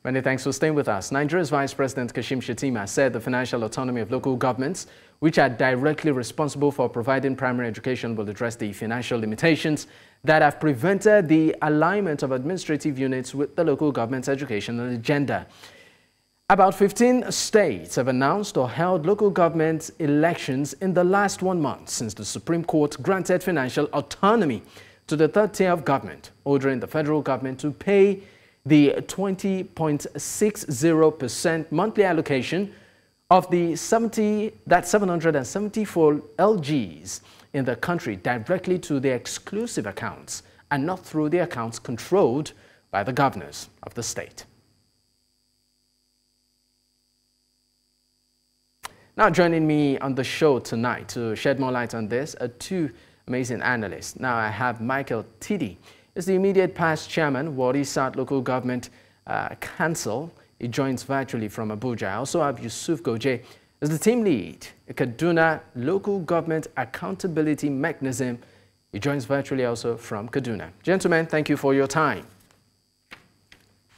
Many thanks for staying with us. Nigeria's Vice President Kashim Shettima said the financial autonomy of local governments, which are directly responsible for providing primary education, will address the financial limitations that have prevented the alignment of administrative units with the local government's educational agenda. About 15 states have announced or held local government elections in the last 1 month since the Supreme Court granted financial autonomy to the third tier of government, ordering the federal government to pay the 20.60% monthly allocation of the 774 LGs in the country directly to their exclusive accounts and not through the accounts controlled by the governors of the state. Now joining me on the show tonight to shed more light on this are two amazing analysts. Now I have Michael Tiddy. Is the immediate past chairman, Warri South Local Government Council. He joins virtually from Abuja. I also have Yusuf Goje as the team lead, Kaduna Local Government Accountability Mechanism. He joins virtually also from Kaduna. Gentlemen, thank you for your time.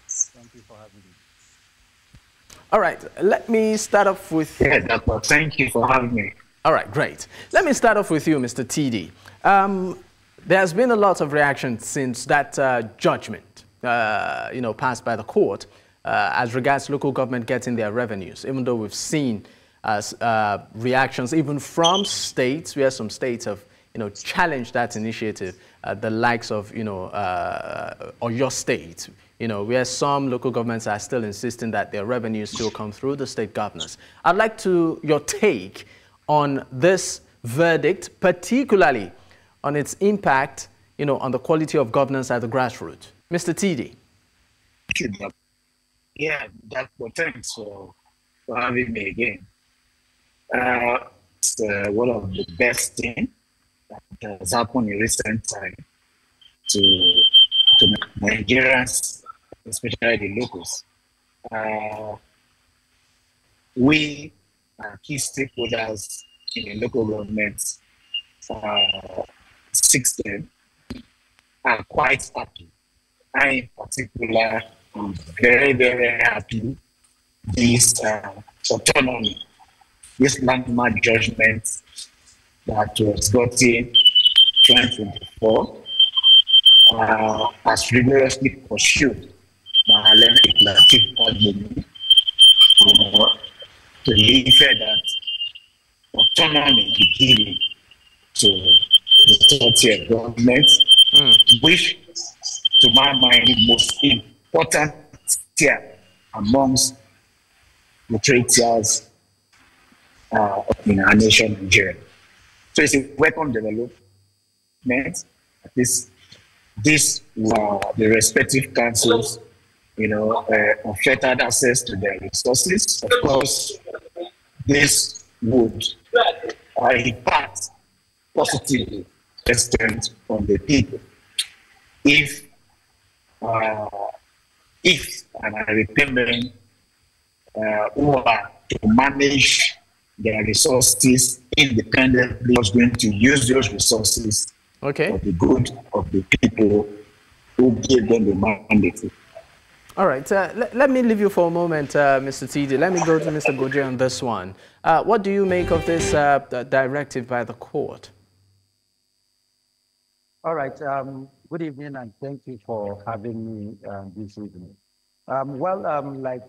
Thank you for having me. All right, let me start off with... Yeah, Doctor, thank you for having me. All right, great. Let me start off with you, Mr. Tiddy. There's been a lot of reaction since that judgment, passed by the court as regards local government getting their revenues, even though we've seen reactions even from states where some states have, challenged that initiative, the likes of, or your state, where some local governments are still insisting that their revenues still come through the state governors. I'd like your take on this verdict, particularly on its impact, on the quality of governance at the grassroots. Mr. Tiddy. Yeah, Doctor, thanks for having me again. It's one of the best things that has happened in recent time to Nigerians, especially the locals. We are key stakeholders in the local government system are quite happy. I, in particular, am very, very happy this autonomy, this landmark judgment that was gotten in 2024 as rigorously pursued by Alain Latif Fagbemi, to the effect that autonomy be given to the third-tier government, which, to my mind, the most important tier amongst the three tiers in our nation, Nigeria. So it's a welcome development. This the respective councils, unfettered access to their resources. Of course, this would impact positively on the people. If and I repayment who are to manage their resources independently was going to use those resources for the good of the people who gave them the mandate. All right, let me leave you for a moment, Mr. Tiddy. Let me go to Mr. Goje on this one. What do you make of this directive by the court? All right, good evening and thank you for having me this evening. Like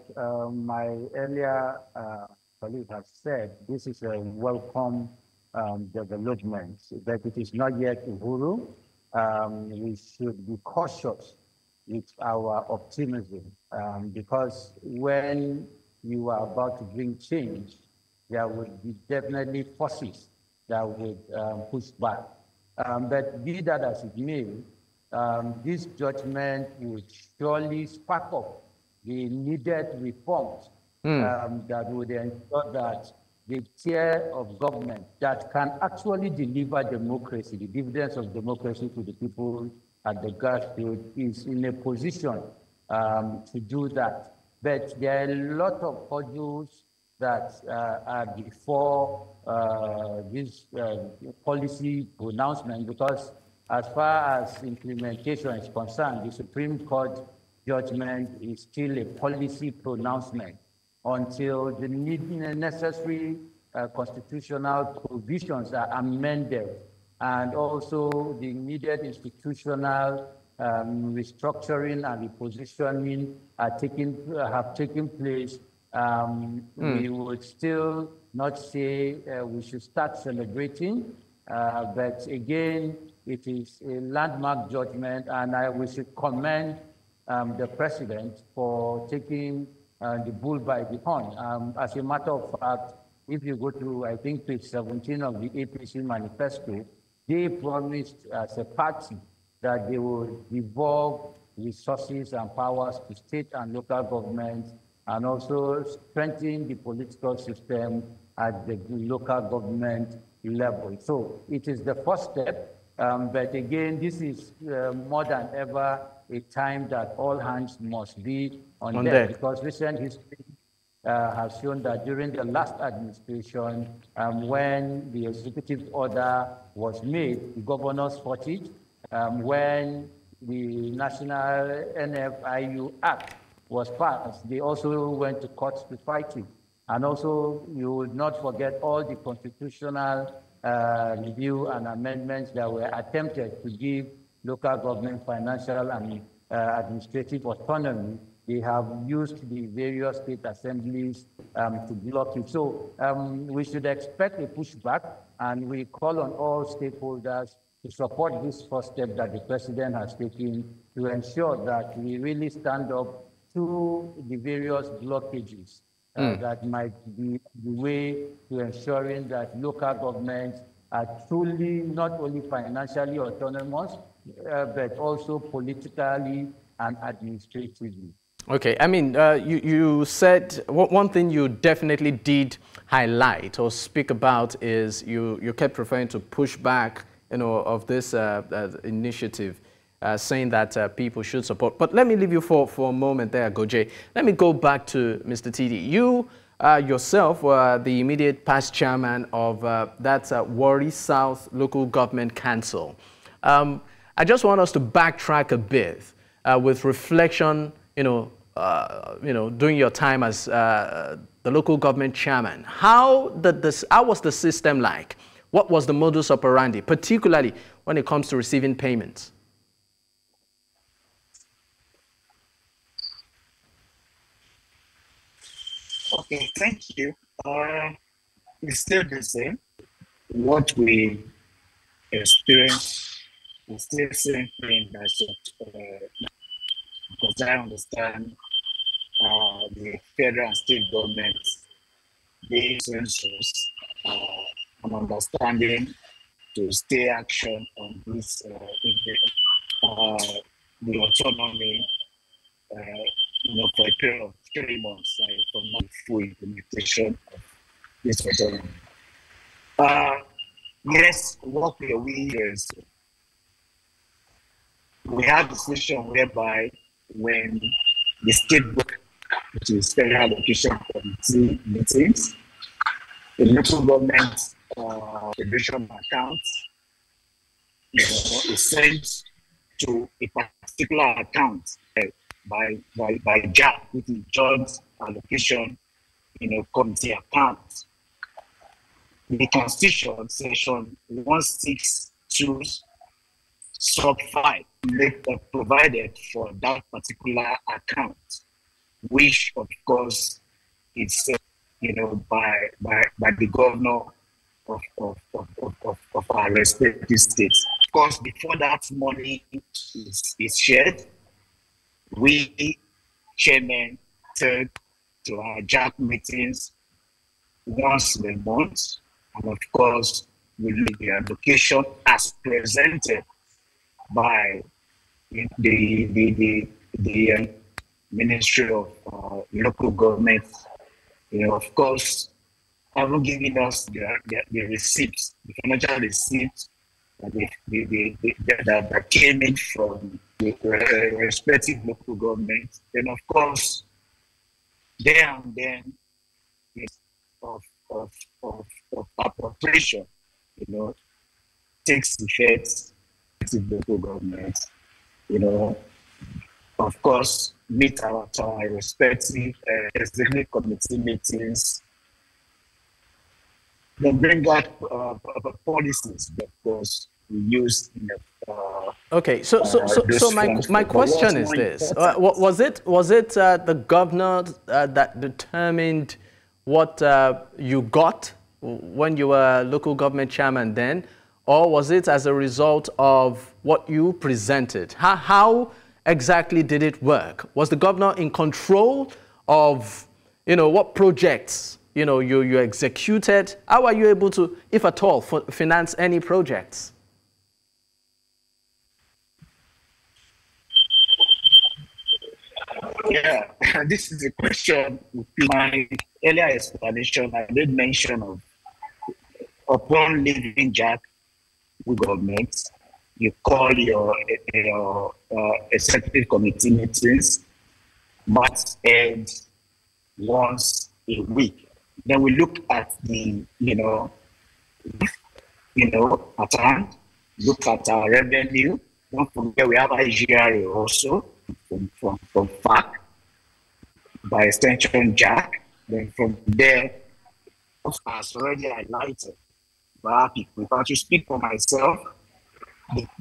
my earlier colleague has said, this is a welcome development, but it is not yet uhuru. We should be cautious with our optimism because when you are about to bring change, there will be definitely forces that would push back. But be that as it may, this judgment would surely spark up the needed reforms that would ensure that the tier of government that can actually deliver democracy, the dividends of democracy to the people at the grassroots, is in a position to do that. But there are a lot of hurdles that are before this policy pronouncement, because as far as implementation is concerned, the Supreme Court judgment is still a policy pronouncement until the necessary constitutional provisions are amended and also the needed institutional restructuring and repositioning have taken place. We would still not say we should start celebrating, but again, it is a landmark judgment, and we should commend the president for taking the bull by the horn. As a matter of fact, if you go to, I think, page 17 of the APC manifesto, they promised as a party that they would devolve resources and powers to state and local governments and also strengthen the political system at the local government level. So it is the first step, but again, this is more than ever a time that all hands must be on deck, because recent history has shown that during the last administration, when the executive order was made, the governors fought it. When the National NFIU Act was passed, they also went to courts to fight it. And also, you would not forget all the constitutional review and amendments that were attempted to give local government financial and administrative autonomy. They have used the various state assemblies to block it. So we should expect a pushback, and we call on all stakeholders to support this first step that the president has taken to ensure that we really stand up to the various blockages that might be the way to ensuring that local governments are truly not only financially autonomous, but also politically and administratively. Okay, I mean, you said one thing you definitely did highlight or speak about is you kept referring to pushback, of this initiative, saying that people should support. But let me leave you for a moment there, Goje. Let me go back to Mr. TD. You yourself were the immediate past chairman of that Warri South Local Government Council. I just want us to backtrack a bit with reflection, during your time as the local government chairman. How was the system like? What was the modus operandi, particularly when it comes to receiving payments? Okay, thank you. It's still the same. What we experience is still the same thing because I understand the federal and state governments, they census an understanding to stay action on this, the autonomy, for a period of 3 months, from the full implementation of this autonomy. Yes, what we is we have a situation whereby when the state book, which is Federal Allocation Committee meetings, the local government federation account is sent to a particular account by JAC, which is Joint Allocation Committee account. The Constitution, section 162 sub 5, provided for that particular account, which of course is set, by the governor of our respective states. Of course, before that money is shared, we chairmen turn to our JAC meetings once a month, and of course, we leave the allocation as presented by the Ministry of Local Government. Of course, haven't given us the receipts, the financial receipts that came in from the respective local governments. Then, of course, there and then, of appropriation, takes effect in local government. Of course, meet our respective executive committee meetings, then bring out policies that was used in okay, so my question is this: was it the governor that determined what you got when you were local government chairman then, or was it as a result of what you presented? How exactly did it work? Was the governor in control of, what projects, you executed? How are you able to, if at all, finance any projects? Yeah, this is a question. In my earlier explanation, I made mention of upon leaving Jack with government, you call your executive committee meetings, must end once a week. Then we look at the, at hand, look at our revenue. Don't forget we have IGRA also from FAC, by extension Jack. Then from there, as already highlighted, if I to speak for myself,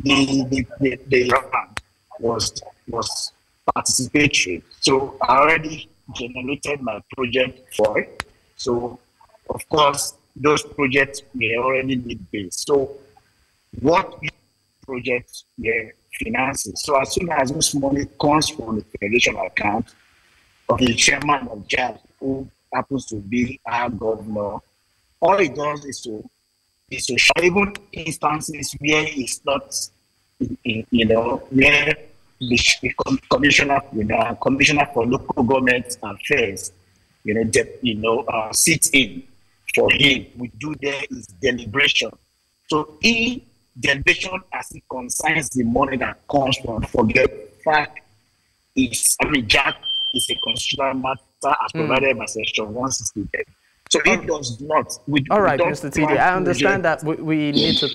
the round was participatory. So I already generated my project for it. So of course, those projects were already need-based. So what projects were finances? So as soon as this money comes from the federation account of the chairman of JAG, who happens to be our governor, all it does is to show even instances where it's not, where the commissioner for local government affairs, sits in for him. We do there is deliberation. So deliberation as it concerns the money that comes from forget fact Jack is a constitutional matter as provided by Section 168. So it does not. All right, Mr. TD, I understand that we need to...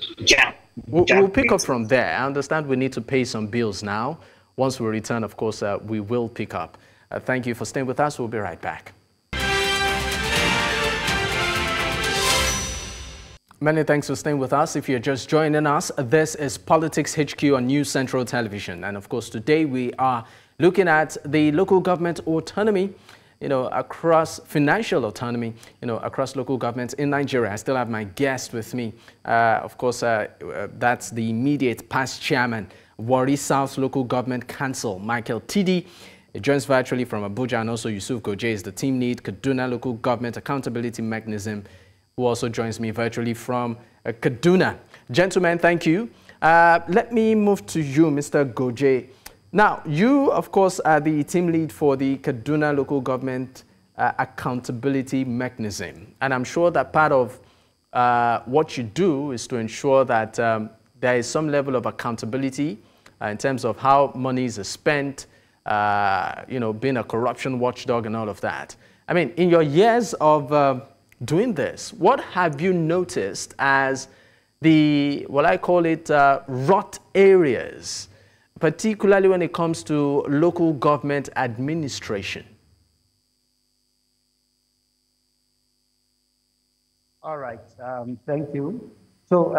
We'll pick up from there. I understand we need to pay some bills now. Once we return, of course, we will pick up. Thank you for staying with us. We'll be right back. Many thanks for staying with us. If you're just joining us, this is Politics HQ on News Central Television. And of course, today we are looking at the local government autonomy, across financial autonomy, across local governments in Nigeria. I still have my guest with me. Of course, that's the immediate past chairman, Warri South Local Government Council, Michael TD. He joins virtually from Abuja, and also Yusuf Goje is the team lead, Kaduna Local Government Accountability Mechanism, who also joins me virtually from Kaduna. Gentlemen, thank you. Let me move to you, Mr. Goje. Now, you, of course, are the team lead for the Kaduna Local Government Accountability Mechanism. And I'm sure that part of what you do is to ensure that there is some level of accountability in terms of how monies are spent, being a corruption watchdog and all of that. I mean, in your years of doing this, what have you noticed as what I call it, rot areas, particularly when it comes to local government administration? All right, thank you. So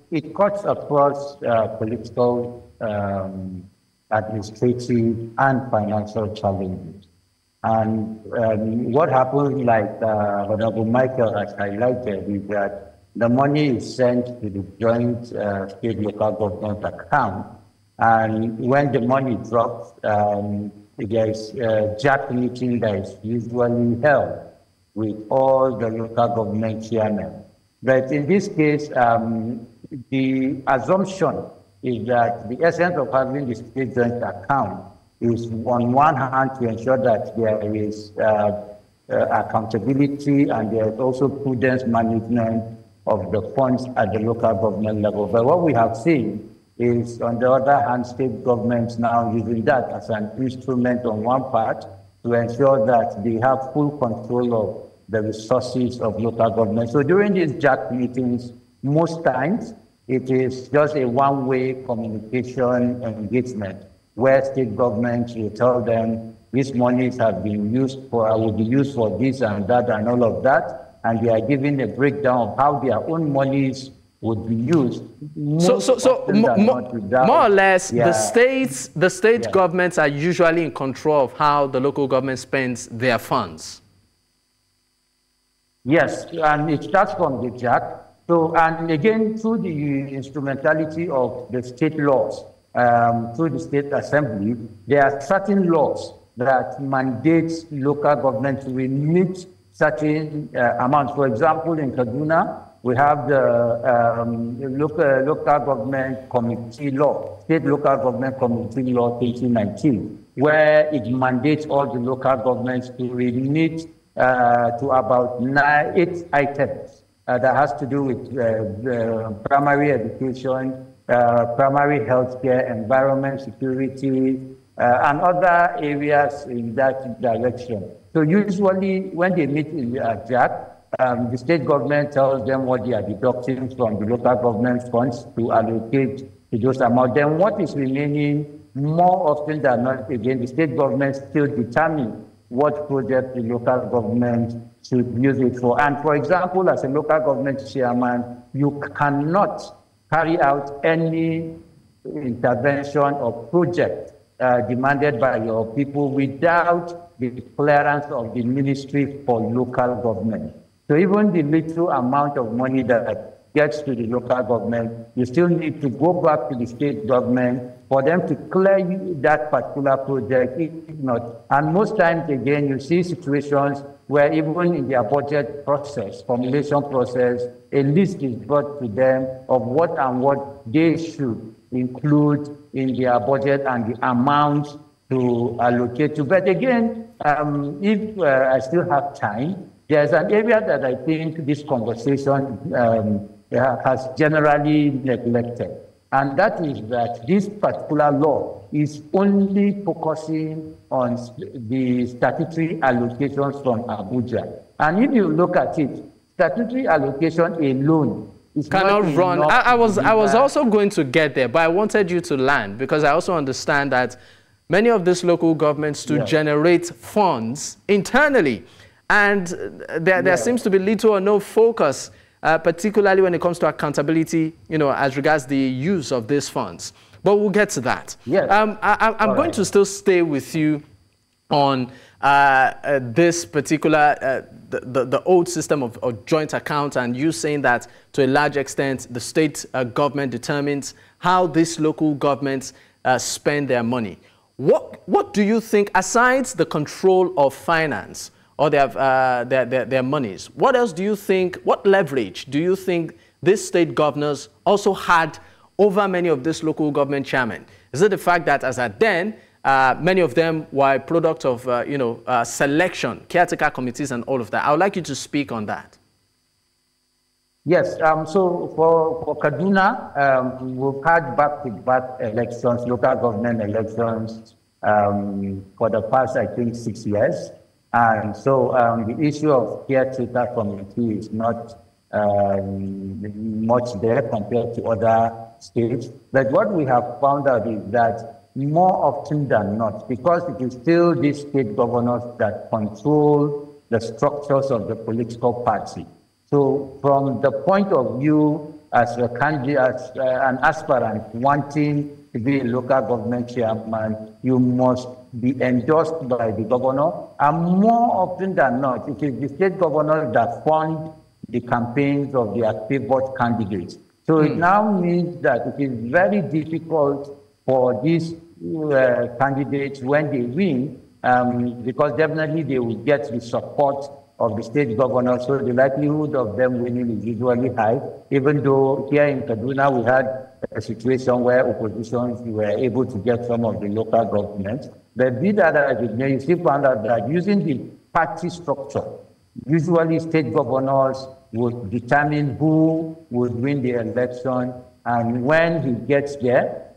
it cuts across political, administrative, and financial challenges. And what happens, like Honorable Michael has highlighted, is that the money is sent to the joint state local government account. And when the money drops, there is a JAC meeting that is usually held with all the local government chairmen. But in this case, the assumption is that the essence of having the state joint account is, on one hand, to ensure that there is accountability and there is also prudence management of the funds at the local government level. But what we have seen is, on the other hand, state governments now using that as an instrument on one part to ensure that they have full control of the resources of local government. So during these JAC meetings, most times, it is just a one-way communication engagement. where state governments will tell them these monies have been used for, will be used for this and that and all of that, and they are giving a breakdown of how their own monies would be used. So more or less, the state governments are usually in control of how the local government spends their funds. Yes, and it starts from the JAC. So, and again, through the instrumentality of the state laws, through the state assembly, there are certain laws that mandate local government to remit certain amounts. For example, in Kaduna, we have the local government committee law, state local government committee law 2019, where it mandates all the local governments to remit to about 8 items that has to do with primary education, primary health care, environment, security, and other areas in that direction. So usually when they meet in the JAC, the state government tells them what they are deducting from the local government funds to allocate to those amounts. Then what is remaining, more often than not, again, the state government still determine what project the local government should use it for. And for example, as a local government chairman, you cannot carry out any intervention or project demanded by your people without the clearance of the Ministry for Local Government. So even the little amount of money that gets to the local government, you still need to go back to the state government for them to clear that particular project, if not. And most times, again, you see situations where even in their budget process, formulation process, a list is brought to them of what and what they should include in their budget and the amount to allocate to. But again, if I still have time, there's an area that I think this conversation has generally neglected. And that is that this particular law is only focusing on the statutory allocations from Abuja. And if you look at it, statutory allocation alone is cannot run. I was also going to get there, but I wanted you to land, because I also understand that many of these local governments to generate funds internally, and there seems to be little or no focus, particularly when it comes to accountability, as regards the use of these funds. But we'll get to that. Yes. I'm going to still stay with you on this particular, the old system of joint account, and you saying that to a large extent the state government determines how these local governments spend their money. What do you think, aside the control of finance or their monies, what else do you think, what leverage do you think these state governors also had over many of these local government chairmen? Is it the fact that as at then, many of them were a product of, selection, caretaker committees and all of that? I would like you to speak on that. Yes, so for Kaduna, we've had back-to-back elections, local government elections, for the past, I think, 6 years. And so the issue of caretaker committee is not much there compared to other states. But what we have found out is that more often than not, because it is still these state governors that control the structures of the political party. So from the point of view as a candidate, as an aspirant wanting to be a local government chairman, you must be endorsed by the governor. And more often than not, it is the state governors that fund the campaigns of their favored candidates. So it now means that it is very difficult for these candidates when they win, because definitely they will get the support of the state governor, so the likelihood of them winning is usually high, even though here in Kaduna we had a situation where oppositions were able to get some of the local governments. But be that as it may, you still found out that using the party structure, usually state governors would determine who would win the election, and when he gets there,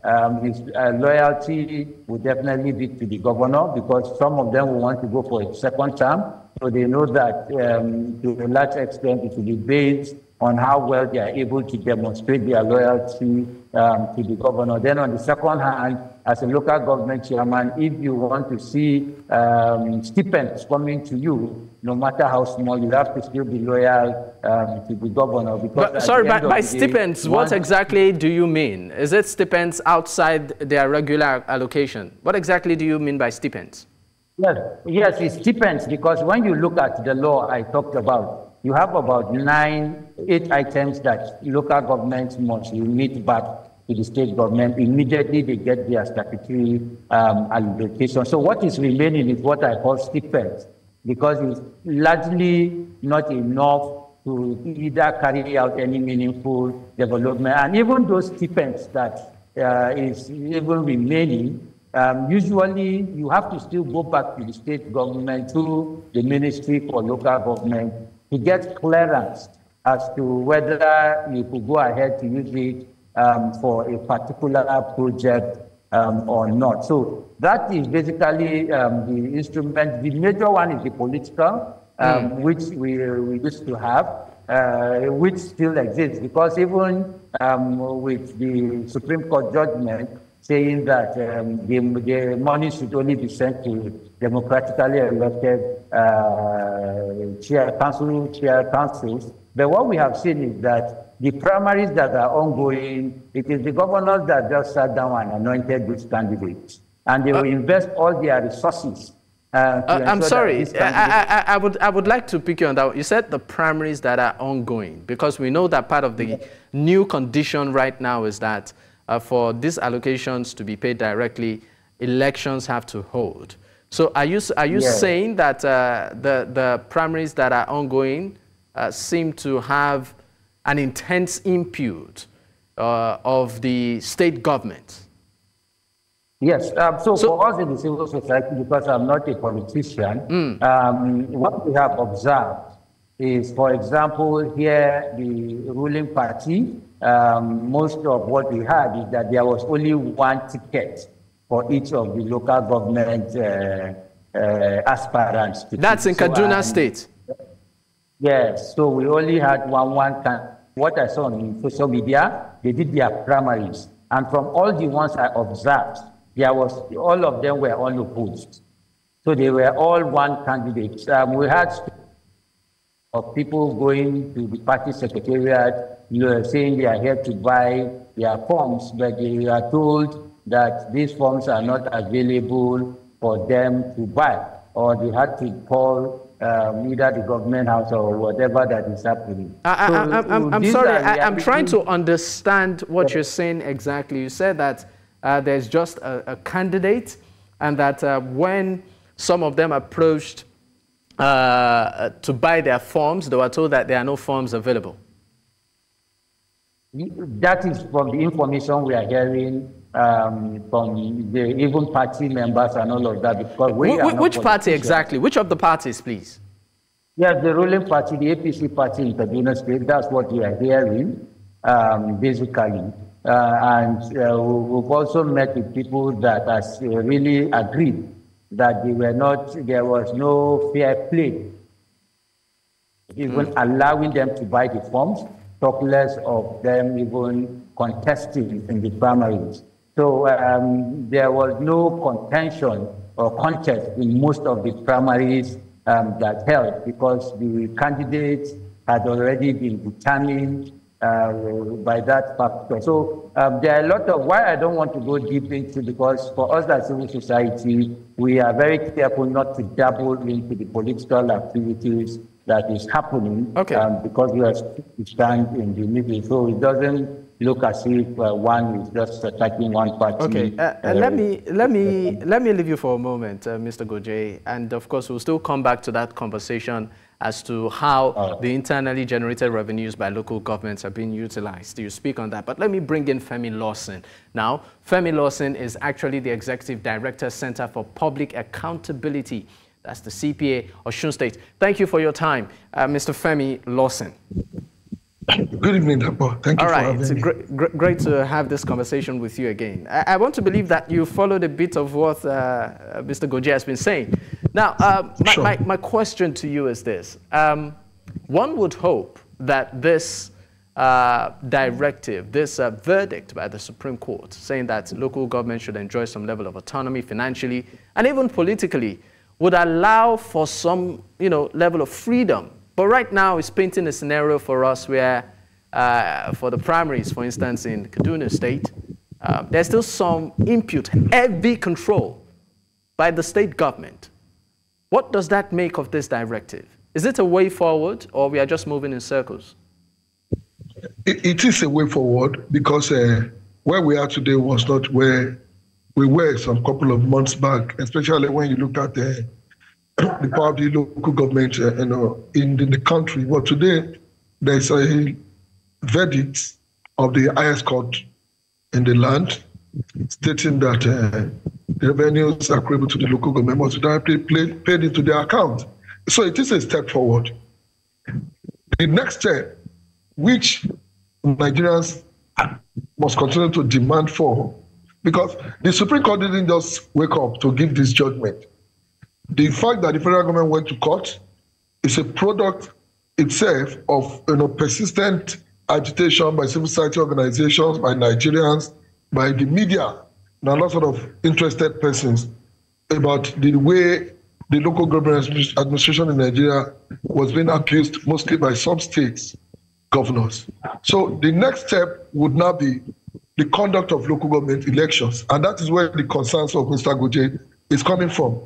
his loyalty will definitely be to the governor, because some of them will want to go for a second term. So they know that to a large extent it will be based on how well they are able to demonstrate their loyalty to the governor. Then on the second hand, as a local government chairman, if you want to see stipends coming to you, no matter how small, you have to still be loyal to the governor. But, sorry, by stipends, what exactly do you mean? Is it stipends outside their regular allocation? What exactly do you mean by stipends? Yes, it's stipends, because when you look at the law I talked about, you have about 8 items that local governments must remit back to the state government. Immediately they get their statutory allocation. So what is remaining is what I call stipends, because it's largely not enough to either carry out any meaningful development. And even those stipends that is even remaining, usually you have to still go back to the state government, to the Ministry for Local Government, to get clearance as to whether you could go ahead to use it for a particular project or not. So that is basically the instrument. The major one is the political, which we used to have, which still exists, because even with the Supreme Court judgment saying that the money should only be sent to democratically elected councils. But what we have seen is that the primaries that are ongoing, it is the governors that just sat down and anointed these candidates. And they will invest all their resources. I'm sorry, I would like to pick you on that. You said the primaries that are ongoing, because we know that part of the new condition right now is that for these allocations to be paid directly, elections have to hold. So are you saying that the primaries that are ongoing seem to have an intense input of the state government? Yes. So for us in the civil society, because I'm not a politician, what we have observed is, for example, here the ruling party, most of what we had is that there was only one ticket for each of the local government aspirants. That's in Kaduna State? Yes. So we only had one. What I saw on social media, they did their primaries. And from all the ones I observed, all of them were unopposed. So they were all one candidate. We had of people going to the party secretariat, saying they are here to buy their forms, but they are told that these forms are not available for them to buy, or they had to call either the government house or whatever that is happening. I'm sorry, I'm trying to understand what you're saying exactly. You said that there's just a candidate, and that when some of them approached to buy their forms, they were told that there are no forms available. That is from the information we are hearing from the even party members and all of that. Because which party exactly? Which of the parties, please? Yes, the ruling party, the APC party in Kaduna State. That's what we are hearing, basically. And we've also met with people that has really agreed that there was no fair play, even allowing them to buy the forms, talk less of them even contesting in the primaries. So there was no contention or contest in most of the primaries that held, because the candidates had already been determined by that factor. So there are a lot of, why I don't want to go deep into, because for us as civil society, we are very careful not to dabble into the political activities that is happening, because we are to stand in the middle. So it doesn't look as if one is just attacking one party. Okay, let me leave you for a moment, Mr. Goje, and of course we'll still come back to that conversation as to how the internally generated revenues by local governments are being utilized. You speak on that, but let me bring in Femi Lawson. Now, Femi Lawson is actually the Executive Director, Center for Public Accountability. That's the CPA, Osun State. Thank you for your time, Mr. Femi Lawson. Good evening, Dapo. Thank you for having me. It's great to have this conversation with you again. I want to believe that you followed a bit of what Mr. Goje has been saying. Now, my question to you is this. One would hope that this directive, this verdict by the Supreme Court saying that local government should enjoy some level of autonomy financially and even politically would allow for some, level of freedom. But right now it's painting a scenario for us where for the primaries, for instance, in Kaduna State, there's still some impute, heavy control by the state government. What does that make of this directive? Is it a way forward, or we are just moving in circles? It is a way forward, because where we are today was not where we were some couple of months back, especially when you look at the power of the local government in the country. But today, there's a verdict of the highest court in the land stating that the revenues accruable to the local government must be directly paid into their account. So it is a step forward. The next step, which Nigerians must continue to demand for, because the Supreme Court didn't just wake up to give this judgment. The fact that the federal government went to court is a product itself of persistent agitation by civil society organizations, by Nigerians, by the media, and a lot of interested persons about the way the local government administration in Nigeria was being abused, mostly by some states governors. So the next step would now be the conduct of local government elections. And that is where the concerns of Mr. Goje is coming from.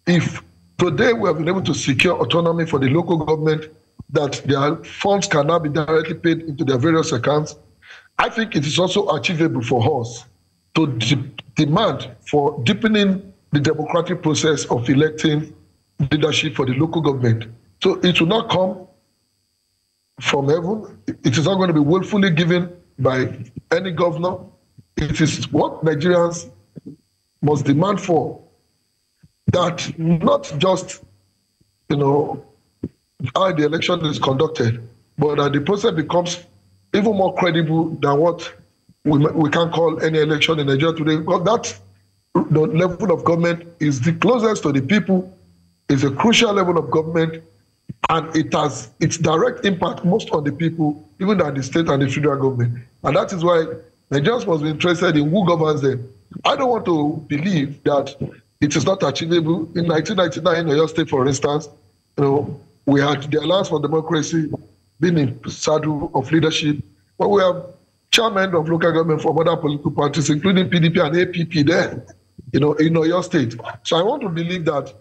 If today we have been able to secure autonomy for the local government, that their funds can now be directly paid into their various accounts, I think it is also achievable for us to demand for deepening the democratic process of electing leadership for the local government. So it will not come from heaven. It is not going to be willfully given by any governor. It is what Nigerians must demand for, that not just, how the election is conducted, but that the process becomes even more credible than what we can call any election in Nigeria today. Because that the level of government is the closest to the people, is a crucial level of government, and it has its direct impact most on the people, even than the state and the federal government. And that is why Nigerians must be interested in who governs them. I don't want to believe that it is not achievable. In 1999, in Oyo State, for instance, we had the Alliance for Democracy being in saddle of leadership, but we have chairmen of local government from other political parties, including PDP and APP there, in Oyo State. So I want to believe that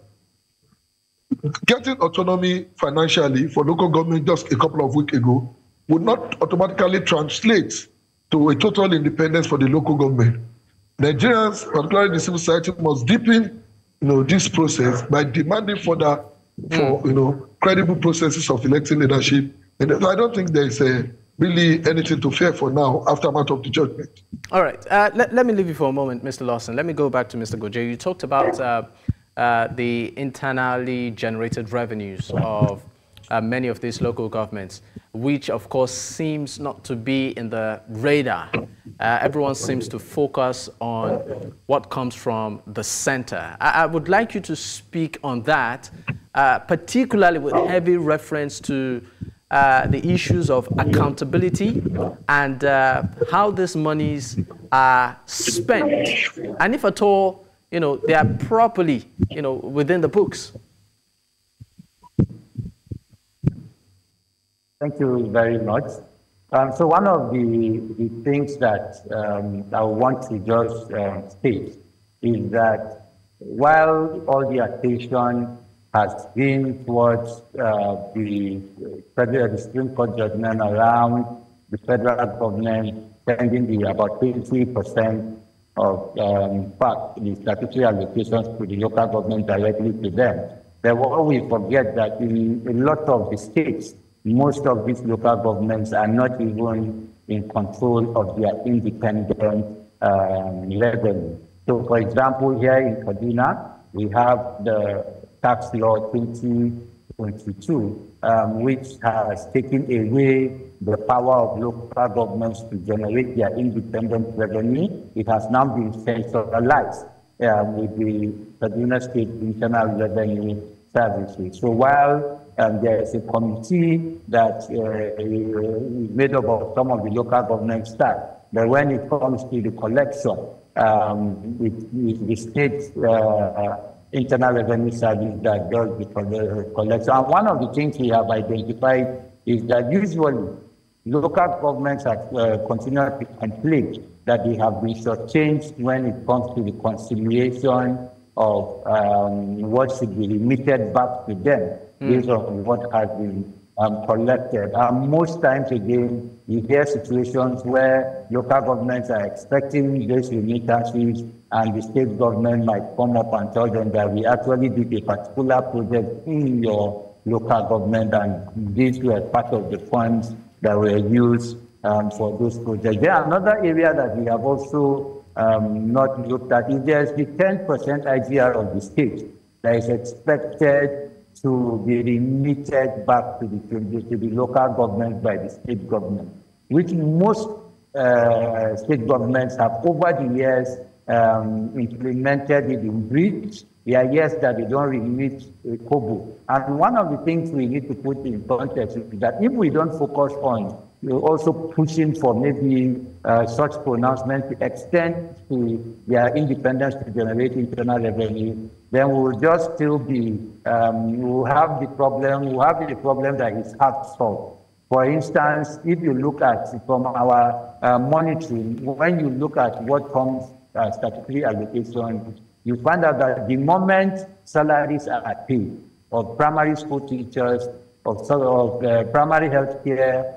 getting autonomy financially for local government just a couple of weeks ago would not automatically translate to a total independence for the local government. Nigerians, particularly the civil society, must deepen, this process by demanding further for, credible processes of electing leadership. And I don't think there is really anything to fear for now, aftermath of the judgment. All right. Let me leave you for a moment, Mr. Lawson. Let me go back to Mr. Goje. You talked about the internally generated revenues of many of these local governments, which, of course, seems not to be in the radar. Everyone seems to focus on what comes from the center. I would like you to speak on that, particularly with heavy reference to the issues of accountability and how these monies are spent, and if at all, they are properly, within the books. Thank you very much. So one of the things that I want to just state is that while all the attention has been towards the Supreme Court judgment around the federal government spending about 20% of the statutory allocations to the local government directly to them. Then what we forget that in a lot of the states, most of these local governments are not even in control of their independent revenue. So, for example, here in Kaduna, we have the Tax Law 2022, which has taken away the power of local governments to generate their independent revenue. It has now been centralized with the Kaduna State Internal Revenue Services. So while there is a committee that is made up of some of the local government staff. But when it comes to the collection, with the state internal revenue service that does the collection. And one of the things we have identified is that usually local governments have continued to complain that they have been shortchanged when it comes to the conciliation of what should be remitted back to them based on what has been collected. Most times again, you hear situations where local governments are expecting these remittances and the state government might come up and tell them that we actually did a particular project in your local government and these were part of the funds that were used for those projects. There another area that we have also not looked at is there's the 10% IGR of the state that is expected to be remitted back to the local government by the state government, which most state governments have over the years implemented it in breach. There are years that they don't remit a kobo. And one of the things we need to put in context is that if we don't focus on also pushing for maybe such pronouncement to extend to their independence to generate internal revenue, then we will just still be, we will have the problem that is hard to solve. For instance, if you look at from our monitoring, when you look at what comes as statutory allocation, you find out that the moment salaries are paid of primary school teachers, of primary health care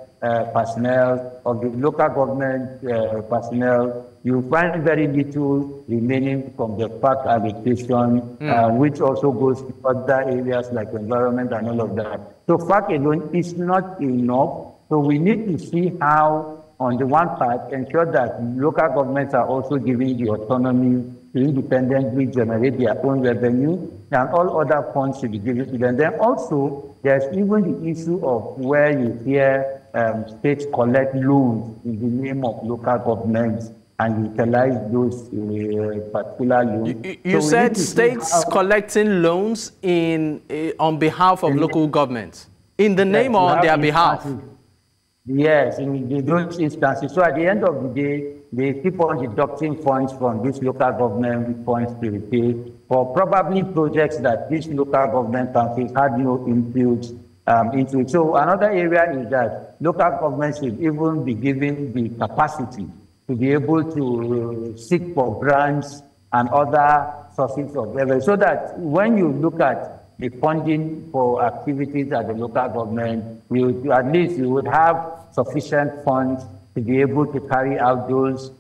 personnel, of the local government personnel, you find very little remaining from the PAC allocation, which also goes to other areas like environment and all of that. So PAC alone is not enough. So we need to see how, on the one part, ensure that local governments are also given the autonomy to independently generate their own revenue, and all other funds should be given to them. Then also, there's even the issue of where you hear states collect loans in the name of local governments and utilize those particular loans. You said states collecting loans on behalf of local governments, in the name or on their behalf? Yes, in those instances. So at the end of the day, they keep on deducting funds from these local government funds to repay for probably projects that these local government councils had no input into it. So another area is that local governments should even be given the capacity to be able to seek for grants and other sources of revenue, so that when you look at the funding for activities at the local government, at least you would have sufficient funds to be able to carry out those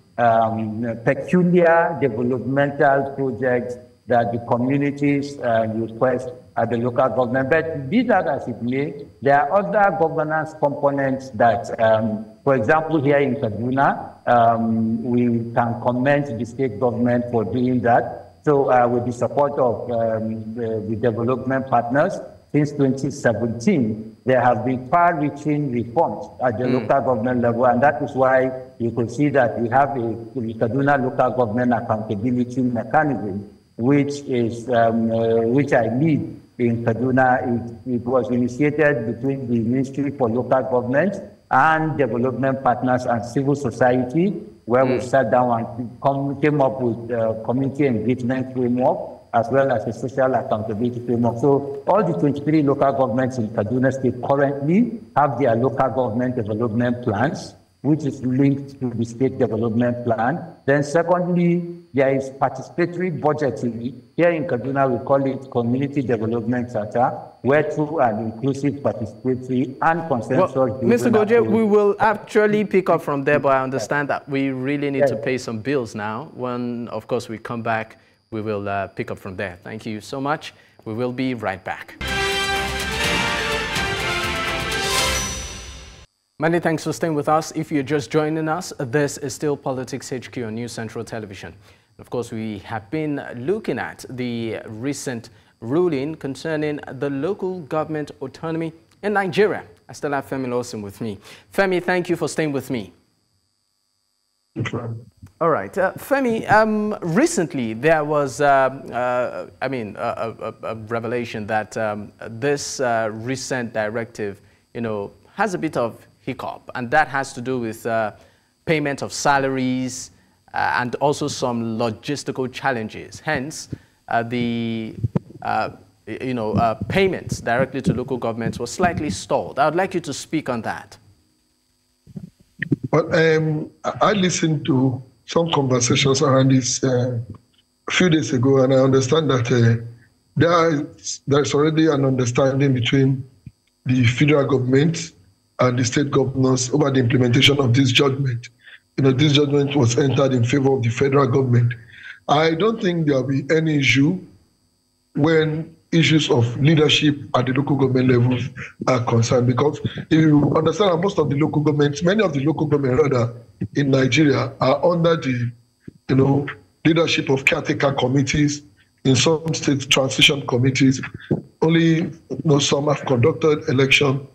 peculiar developmental projects that the communities request at the local government. But be that as it may, there are other governance components that, for example, here in Kaduna, we can commend the state government for doing that. So with the support of the development partners, since 2017, there have been far-reaching reforms at the local government level, and that is why you could see that we have the Kaduna Local Government Accountability Mechanism, which is which I lead in Kaduna. It was initiated between the Ministry for Local Government and development partners and civil society, where we sat down and came up with a community engagement framework, as well as a social accountability framework. So all the 23 local governments in Kaduna State currently have their local government development plans, which is linked to the state development plan. Then secondly, there is participatory budgeting. Here in Kaduna, we call it Community Development Charter, where through an inclusive, participatory, and consensus... Well, Mr. Goje, we will actually pick up from there, but I understand that we really need to pay some bills now. When, of course, we come back, we will pick up from there. Thank you so much. We will be right back. Many thanks for staying with us. If you're just joining us, this is still Politics HQ on News Central Television. Of course, we have been looking at the recent ruling concerning the local government autonomy in Nigeria. I still have Femi Lawson with me. Femi, thank you for staying with me. All right. Femi, recently there was, a revelation that this recent directive, has a bit of hiccup, and that has to do with payment of salaries and also some logistical challenges. Hence, payments directly to local governments was slightly stalled. I would like you to speak on that. Well, I listened to some conversations around this a few days ago, and I understand that there's already an understanding between the federal government and the state governors over the implementation of this judgment. This judgment was entered in favor of the federal government. I don't think there will be any issue when issues of leadership at the local government levels are concerned, because if you understand that most of the local governments, many of the local government rather in Nigeria are under the leadership of caretaker committees, in some states transition committees. Only some have conducted election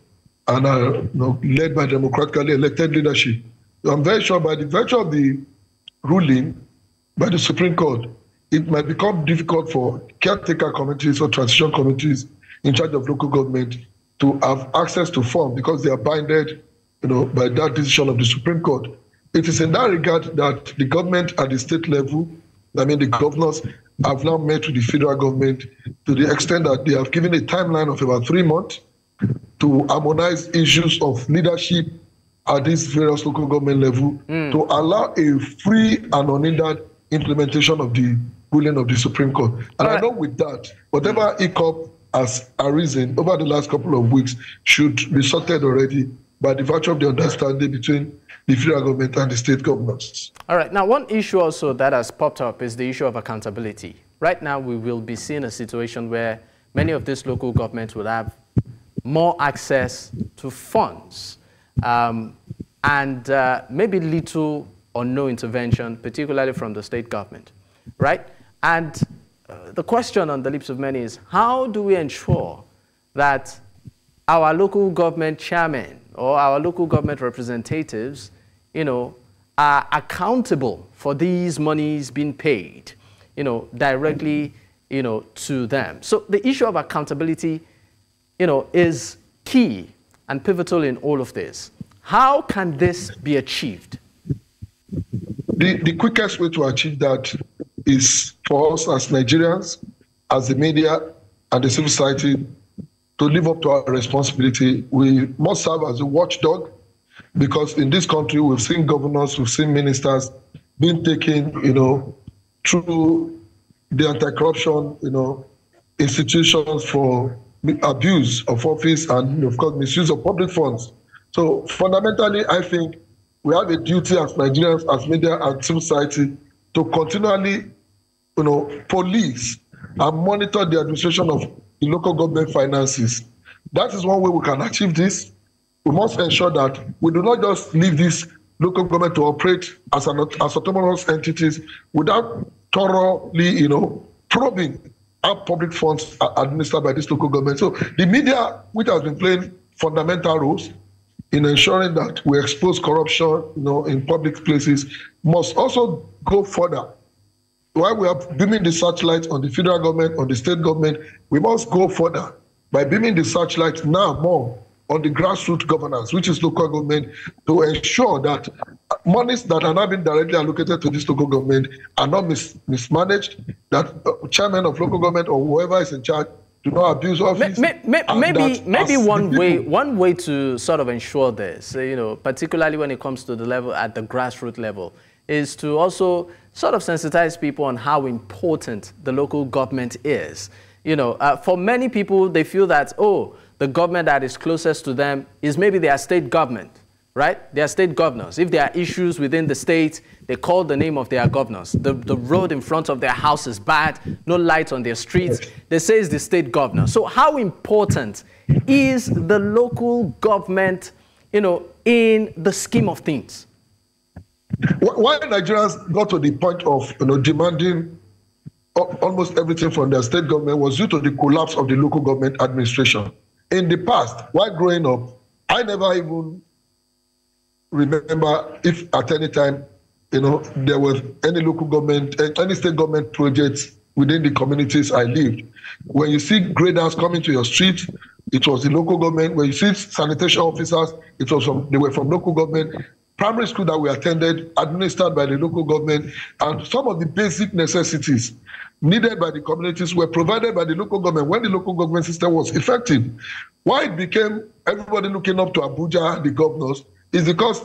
and are led by democratically elected leadership. So I'm very sure by the virtue of the ruling by the Supreme Court, it might become difficult for caretaker committees or transition committees in charge of local government to have access to funds because they are binded, by that decision of the Supreme Court. It is in that regard that the government at the state level, the governors have now met with the federal government to the extent that they have given a timeline of about 3 months to harmonize issues of leadership at this various local government level to allow a free and unhindered implementation of the ruling of the Supreme Court. And I know with that, whatever hiccup has arisen over the last couple of weeks should be sorted already by the virtue of the understanding between the federal government and the state governors. All right. Now, one issue also that has popped up is the issue of accountability. Right now, we will be seeing a situation where many of these local governments will have more access to funds and maybe little or no intervention, particularly from the state government, right? And the question on the lips of many is, how do we ensure that our local government chairmen or our local government representatives, are accountable for these monies being paid, directly, to them? So the issue of accountability, is key and pivotal in all of this. How can this be achieved? The quickest way to achieve that is for us as Nigerians, as the media and the civil society, to live up to our responsibility. We must serve as a watchdog, because in this country we've seen governors, we've seen ministers being taken, through the anti-corruption, institutions for abuse of office and, of course, misuse of public funds. So fundamentally, I think we have a duty as Nigerians, as media and civil society, to continually, police and monitor the administration of the local government finances. That is one way we can achieve this. We must ensure that we do not just leave this local government to operate as autonomous entities without thoroughly, probing how public funds are administered by this local government. So the media, which has been playing fundamental roles in ensuring that we expose corruption, in public places, must also go further. While we are beaming the searchlight on the federal government, on the state government, we must go further by beaming the searchlight now more on the grassroots governance, which is local government, to ensure that monies that are not being directly allocated to this local government are not mismanaged, that chairman of local government or whoever is in charge do not abuse office. Maybe one way to sort of ensure this, particularly when it comes to the level at the grassroots level, is to also sort of sensitize people on how important the local government is. For many people, they feel that, the government that is closest to them is maybe their state government, right? Their state governors. If there are issues within the state, they call the name of their governors. The road in front of their house is bad, no lights on their streets. They say it's the state governor. So how important is the local government, in the scheme of things? Why Nigerians got to the point of demanding almost everything from their state government was due to the collapse of the local government administration. In the past, while growing up, I never even remember if at any time there was any local government, any state government projects within the communities I lived. When you see graders coming to your street, it was the local government. When you see sanitation officers, they were from local government. Primary school that we attended, administered by the local government, and some of the basic necessities needed by the communities were provided by the local government when the local government system was effective. Why it became everybody looking up to Abuja, the governors, is because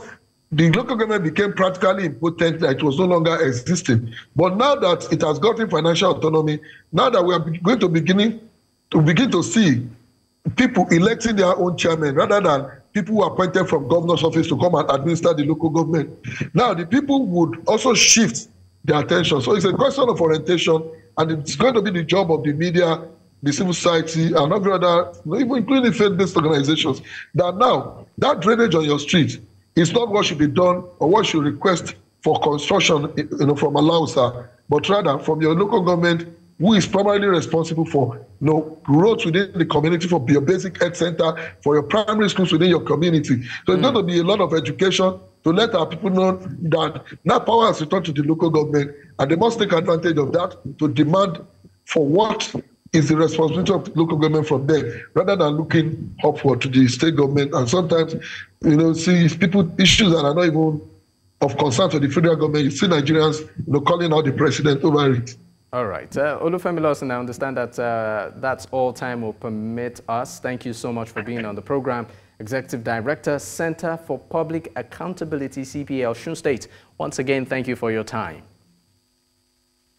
the local government became practically impotent, that it was no longer existing. But now that it has gotten financial autonomy, now that we are going to begin to see people electing their own chairman rather than people who are appointed from governor's office to come and administer the local government. Now, the people would also shift their attention. So it's a question of orientation, and it's going to be the job of the media, the civil society, and every other, even including faith-based organizations, that now, that drainage on your street is not what should be done or what should request for construction from a Lausa, but rather from your local government, who is primarily responsible for roads within the community, for your basic health center, for your primary schools within your community. So it's going to be a lot of education to let our people know that now power has returned to the local government, and they must take advantage of that to demand for what is the responsibility of the local government from there, rather than looking upward to the state government. And sometimes, see issues that are not even of concern to the federal government, you see Nigerians, calling out the president over it. All right. Olufemi Lawson, I understand that that's all time will permit us. Thank you so much for being on the program. Executive Director, Center for Public Accountability, CPA, Osun State. Once again, thank you for your time.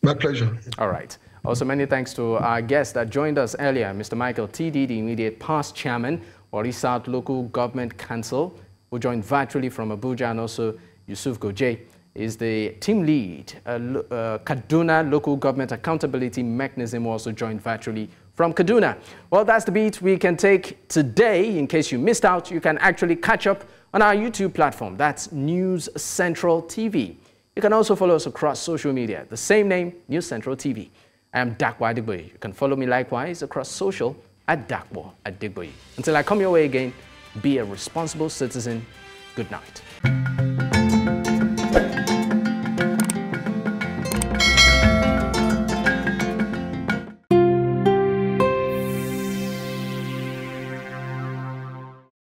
My pleasure. All right. Also, many thanks to our guest that joined us earlier, Mr. Michael T.D., the immediate past chairman, Warri South Local Government Council, who joined virtually from Abuja, and also Yusuf Goje is the team lead, Kaduna Local Government Accountability Mechanism, also joined virtually from Kaduna. Well, that's the beat we can take today. In case you missed out, you can actually catch up on our YouTube platform. That's News Central TV. You can also follow us across social media. The same name, News Central TV. I am Dakwa Adigboyi. You can follow me likewise across social at Dakwa Adigboyi. Until I come your way again, be a responsible citizen. Good night.